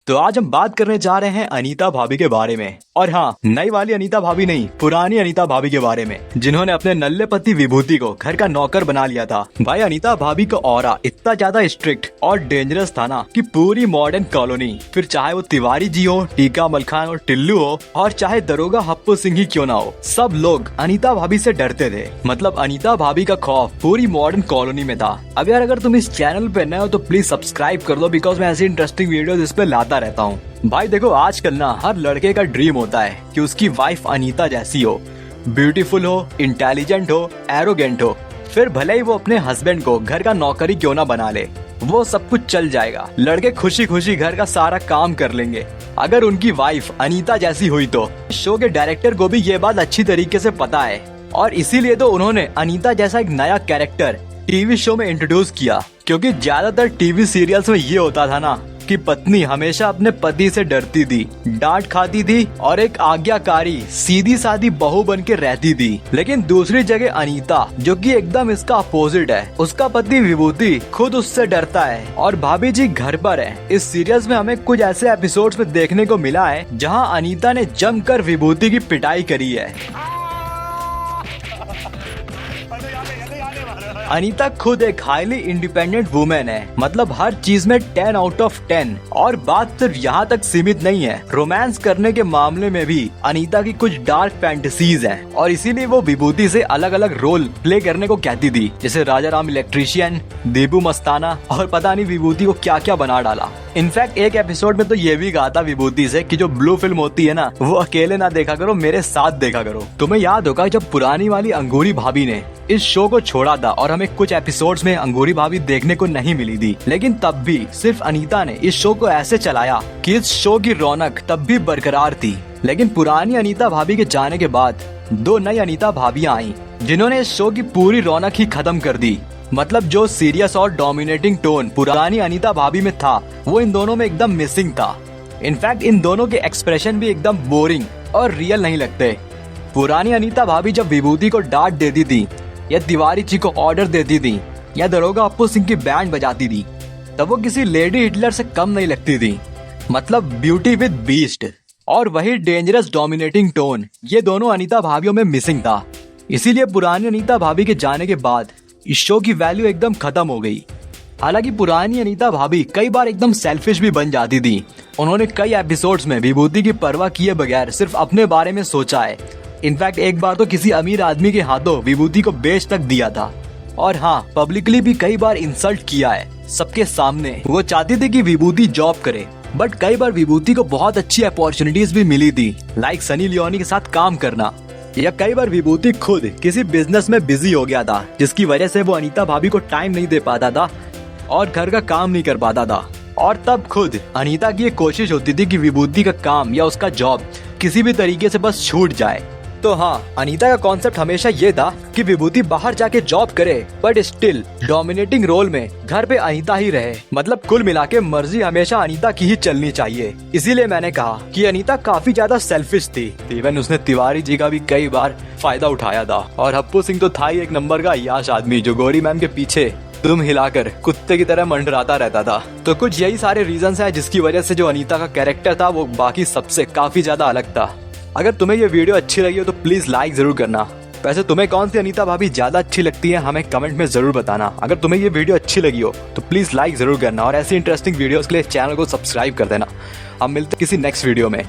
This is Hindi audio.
तो आज हम बात करने जा रहे हैं अनीता भाभी के बारे में। और हाँ, नई वाली अनीता भाभी नहीं, पुरानी अनीता भाभी के बारे में, जिन्होंने अपने नल्ले पति विभूति को घर का नौकर बना लिया था। भाई अनीता भाभी का ऑरा इतना ज्यादा स्ट्रिक्ट और डेंजरस था ना कि पूरी मॉडर्न कॉलोनी, फिर चाहे वो तिवारी जी हो, टीका मलखान और टिल्लू हो, और चाहे दरोगा हप्पू सिंह ही क्यों ना हो, सब लोग अनीता भाभी से डरते थे। मतलब अनीता भाभी का खौफ पूरी मॉडर्न कॉलोनी में था। अब यार अगर तुम इस चैनल पे नए हो तो प्लीज सब्सक्राइब कर दो, बिकॉज मैं ऐसी इंटरेस्टिंग वीडियोस इस पे लाता रहता हूँ। भाई देखो, आजकल ना हर लड़के का ड्रीम होता है कि उसकी वाइफ अनीता जैसी हो, ब्यूटीफुल हो, इंटेलिजेंट हो, एरोगेंट हो। फिर भले ही वो अपने हस्बैंड को घर का नौकरी क्यों ना बना ले, वो सब कुछ चल जाएगा। लड़के खुशी खुशी घर का सारा काम कर लेंगे अगर उनकी वाइफ अनीता जैसी हुई तो। शो के डायरेक्टर को भी ये बात अच्छी तरीके से पता है, और इसीलिए तो उन्होंने अनीता जैसा एक नया कैरेक्टर टीवी शो में इंट्रोड्यूस किया। क्योंकि ज्यादातर टीवी सीरियल्स में ये होता था ना कि पत्नी हमेशा अपने पति से डरती थी, डांट खाती थी और एक आज्ञाकारी सीधी सादी बहू बन के रहती थी। लेकिन दूसरी जगह अनीता, जो कि एकदम इसका अपोजिट है, उसका पति विभूति खुद उससे डरता है और भाभी जी घर पर है। इस सीरियल्स में हमें कुछ ऐसे एपिसोड्स में देखने को मिला है जहां अनीता ने जमकर विभूति की पिटाई करी है। अनीता खुद एक हाईली इंडिपेंडेंट वुमेन है, मतलब हर चीज में 10 आउट ऑफ 10। और बात सिर्फ यहाँ तक सीमित नहीं है, रोमांस करने के मामले में भी अनीता की कुछ डार्क फैंटेसीज हैं, और इसीलिए वो विभूति से अलग अलग रोल प्ले करने को कहती थी, जैसे राजा राम इलेक्ट्रीशियन, देबू मस्ताना, और पता नहीं विभूति को क्या क्या बना डाला। इनफैक्ट एक एपिसोड में तो ये भी कहा था विभूति से कि जो ब्लू फिल्म होती है ना, वो अकेले ना देखा करो, मेरे साथ देखा करो। तुम्हें याद होगा जब पुरानी वाली अंगूरी भाभी ने इस शो को छोड़ा था और हमें कुछ एपिसोड्स में अंगूरी भाभी देखने को नहीं मिली थी, लेकिन तब भी सिर्फ अनीता ने इस शो को ऐसे चलाया कि इस शो की रौनक तब भी बरकरार थी। लेकिन पुरानी अनीता भाभी के जाने के बाद दो नई अनीता भाभियां आई, जिन्होंने इस शो की पूरी रौनक ही खत्म कर दी। मतलब जो सीरियस और डोमिनेटिंग टोन पुरानी अनीता भाभी में था, वो इन दोनों में एकदम मिसिंग था। इनफैक्ट इन दोनों के एक्सप्रेशन भी एकदम बोरिंग और रियल नहीं लगते। पुरानी अनीता भाभी जब विभूति को डांट देती थी, या तिवारी जी को ऑर्डर देती थी, या दरोगा हप्पू सिंह की बैंड बजाती थी, तब वो किसी लेडी हिटलर से कम नहीं लगती थी। मतलब ब्यूटी विद बीस्ट। और वही डेंजरस डोमिनेटिंग टोन, ये दोनों अनीता भाभियों में मिसिंग था। इसीलिए पुरानी अनीता भाभी के जाने के बाद इस शो की वैल्यू एकदम खत्म हो गई। हालांकि पुरानी अनीता भाभी कई बार एकदम सेल्फिश भी बन जाती थी। उन्होंने कई एपिसोड्स में विभूति की परवाह किए बगैर सिर्फ अपने बारे में सोचा है। इनफैक्ट एक बार तो किसी अमीर आदमी के हाथों विभूति को बेच तक दिया था। और हाँ, पब्लिकली भी कई बार इंसल्ट किया है सबके सामने। वो चाहती थी कि विभूति जॉब करे, बट कई बार विभूति को बहुत अच्छी अपॉर्चुनिटीज भी मिली थी, लाइक सनी लियोनी के साथ काम करना, या कई बार विभूति खुद किसी बिजनेस में बिजी हो गया था, जिसकी वजह से वो अनीता भाभी को टाइम नहीं दे पाता था और घर का काम नहीं कर पाता था। और तब खुद अनीता की ये कोशिश होती थी कि विभूति का काम या उसका जॉब किसी भी तरीके से बस छूट जाए। तो हाँ, अनीता का कॉन्सेप्ट हमेशा ये था कि विभूति बाहर जाके जॉब करे, बट स्टिल डोमिनेटिंग रोल में घर पे अनीता ही रहे। मतलब कुल मिला के मर्जी हमेशा अनीता की ही चलनी चाहिए। इसीलिए मैंने कहा कि अनीता काफी ज्यादा सेल्फिश थी। इवन उसने तिवारी जी का भी कई बार फायदा उठाया था। और हप्पू सिंह तो था ही एक नंबर का याश आदमी, जो गौरी मैम के पीछे दुम हिलाकर कुत्ते की तरह मंडराता रहता था। तो कुछ यही सारे रीजंस हैं जिसकी वजह से जो अनीता का कैरेक्टर था वो बाकी सबसे काफी ज्यादा अलग था। अगर तुम्हें ये वीडियो अच्छी लगी हो तो प्लीज लाइक जरूर करना। वैसे तुम्हें कौन सी अनीता भाभी ज्यादा अच्छी लगती है हमें कमेंट में जरूर बताना। अगर तुम्हें ये वीडियो अच्छी लगी हो तो प्लीज लाइक जरूर करना, और ऐसी इंटरेस्टिंग वीडियोस के लिए चैनल को सब्सक्राइब कर देना। हम मिलते हैं किसी नेक्स्ट वीडियो में।